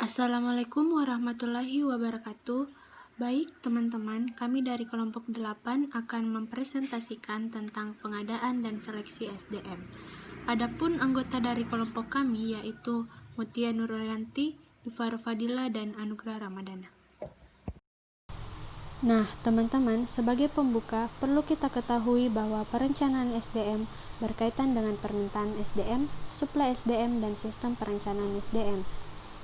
Assalamualaikum warahmatullahi wabarakatuh. Baik, teman-teman, kami dari kelompok 8 akan mempresentasikan tentang pengadaan dan seleksi SDM. Adapun anggota dari kelompok kami yaitu Mutia Nurlianti, Ifar Fadila, dan Anugrah Ramadana. Nah, teman-teman, sebagai pembuka, perlu kita ketahui bahwa perencanaan SDM berkaitan dengan permintaan SDM, suplai SDM, dan sistem perencanaan SDM,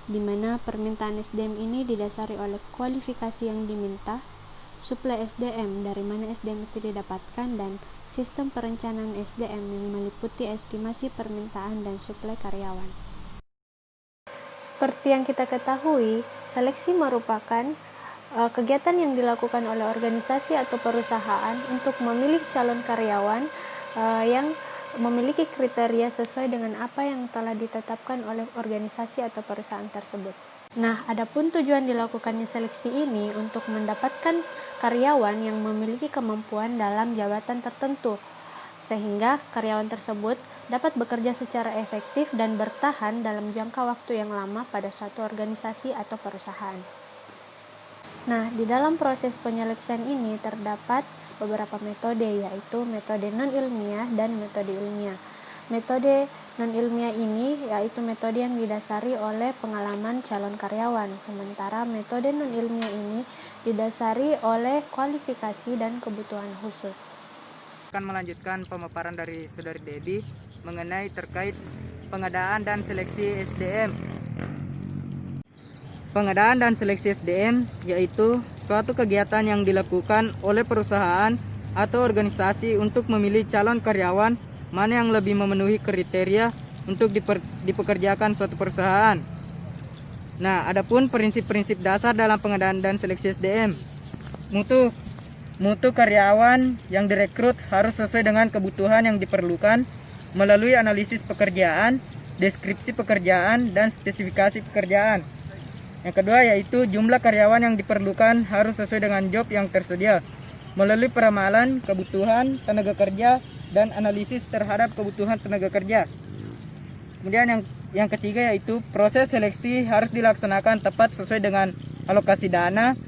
di mana permintaan SDM ini didasari oleh kualifikasi yang diminta, suplai SDM dari mana SDM itu didapatkan, dan sistem perencanaan SDM yang meliputi estimasi permintaan dan suplai karyawan. Seperti yang kita ketahui, seleksi merupakan kegiatan yang dilakukan oleh organisasi atau perusahaan untuk memilih calon karyawan yang memiliki kriteria sesuai dengan apa yang telah ditetapkan oleh organisasi atau perusahaan tersebut. Nah, adapun tujuan dilakukannya seleksi ini untuk mendapatkan karyawan yang memiliki kemampuan dalam jabatan tertentu, sehingga karyawan tersebut dapat bekerja secara efektif dan bertahan dalam jangka waktu yang lama pada suatu organisasi atau perusahaan. Nah, di dalam proses penyeleksian ini terdapat beberapa metode, yaitu metode non-ilmiah dan metode ilmiah. Metode non-ilmiah ini yaitu metode yang didasari oleh pengalaman calon karyawan, sementara metode non-ilmiah ini didasari oleh kualifikasi dan kebutuhan khusus. Akan melanjutkan pemaparan dari Saudari Debbie mengenai terkait pengadaan dan seleksi SDM. Pengadaan dan seleksi SDM yaitu suatu kegiatan yang dilakukan oleh perusahaan atau organisasi untuk memilih calon karyawan mana yang lebih memenuhi kriteria untuk dipekerjakan suatu perusahaan. Nah, adapun prinsip-prinsip dasar dalam pengadaan dan seleksi SDM. Mutu karyawan yang direkrut harus sesuai dengan kebutuhan yang diperlukan melalui analisis pekerjaan, deskripsi pekerjaan, dan spesifikasi pekerjaan. Yang kedua yaitu jumlah karyawan yang diperlukan harus sesuai dengan job yang tersedia melalui peramalan kebutuhan tenaga kerja dan analisis terhadap kebutuhan tenaga kerja. Kemudian yang ketiga yaitu proses seleksi harus dilaksanakan tepat sesuai dengan alokasi dana,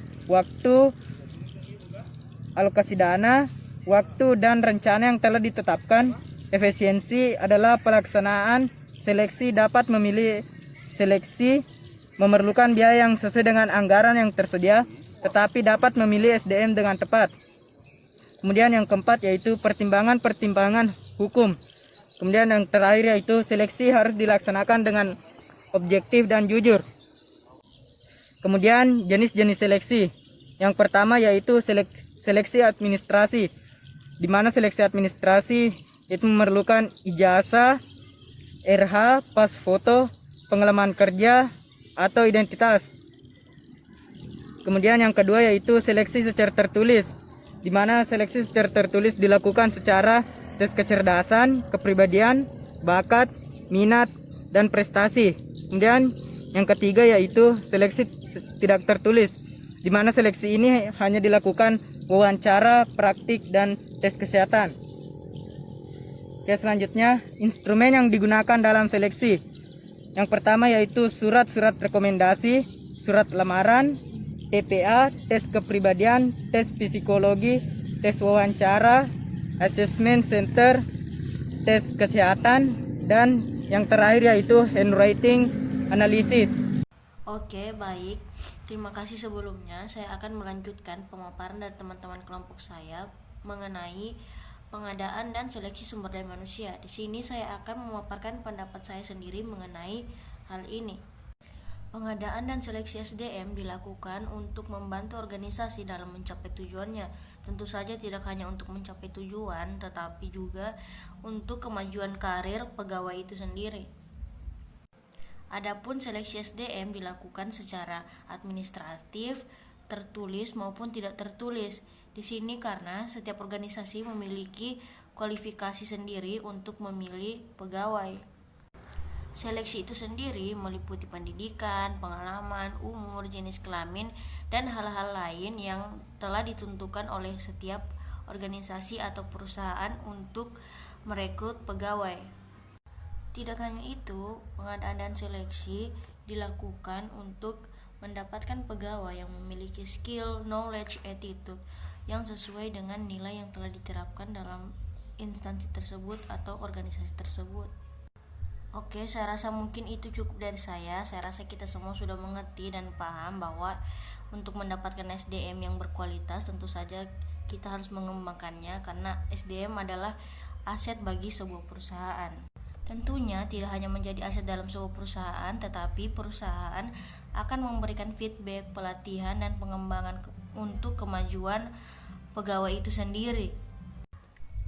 waktu dan rencana yang telah ditetapkan. Efisiensi adalah pelaksanaan seleksi dapat memilih seleksi memerlukan biaya yang sesuai dengan anggaran yang tersedia, tetapi dapat memilih SDM dengan tepat. Kemudian yang keempat yaitu pertimbangan hukum. Kemudian yang terakhir yaitu seleksi harus dilaksanakan dengan objektif dan jujur. Kemudian jenis-jenis seleksi. Yang pertama yaitu seleksi administrasi, di mana seleksi administrasi itu memerlukan ijazah, RH, pas foto, pengalaman kerja, atau identitas. Kemudian yang kedua yaitu seleksi secara tertulis, di mana seleksi secara tertulis dilakukan secara tes kecerdasan, kepribadian, bakat, minat, dan prestasi. Kemudian yang ketiga yaitu seleksi tidak tertulis, di mana seleksi ini hanya dilakukan wawancara, praktik, dan tes kesehatan. Oke, selanjutnya instrumen yang digunakan dalam seleksi. Yang pertama yaitu surat-surat rekomendasi, surat lamaran, TPA, tes kepribadian, tes psikologi, tes wawancara, assessment center, tes kesehatan, dan yang terakhir yaitu handwriting analysis. Oke, baik. Terima kasih sebelumnya. Saya akan melanjutkan pemaparan dari teman-teman kelompok saya mengenai pengadaan dan seleksi sumber daya manusia. Di sini saya akan memaparkan pendapat saya sendiri mengenai hal ini. Pengadaan dan seleksi SDM dilakukan untuk membantu organisasi dalam mencapai tujuannya. Tentu saja tidak hanya untuk mencapai tujuan, tetapi juga untuk kemajuan karir pegawai itu sendiri. Adapun seleksi SDM dilakukan secara administratif, tertulis maupun tidak tertulis. Di sini karena setiap organisasi memiliki kualifikasi sendiri untuk memilih pegawai. Seleksi itu sendiri meliputi pendidikan, pengalaman, umur, jenis kelamin, dan hal-hal lain yang telah ditentukan oleh setiap organisasi atau perusahaan untuk merekrut pegawai. Tidak hanya itu, pengadaan dan seleksi dilakukan untuk mendapatkan pegawai yang memiliki skill, knowledge, attitude yang sesuai dengan nilai yang telah diterapkan dalam instansi tersebut atau organisasi tersebut. Oke, saya rasa mungkin itu cukup dari saya. Saya rasa kita semua sudah mengerti dan paham bahwa untuk mendapatkan SDM yang berkualitas tentu saja kita harus mengembangkannya, karena SDM adalah aset bagi sebuah perusahaan. Tentunya tidak hanya menjadi aset dalam sebuah perusahaan, tetapi perusahaan akan memberikan feedback, pelatihan, dan pengembangan untuk kemajuan pegawai itu sendiri.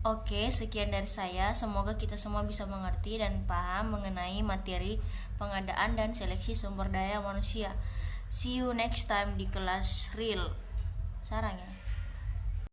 Oke, sekian dari saya. Semoga kita semua bisa mengerti dan paham mengenai materi pengadaan dan seleksi sumber daya manusia. See you next time di kelas real. Sarang ya.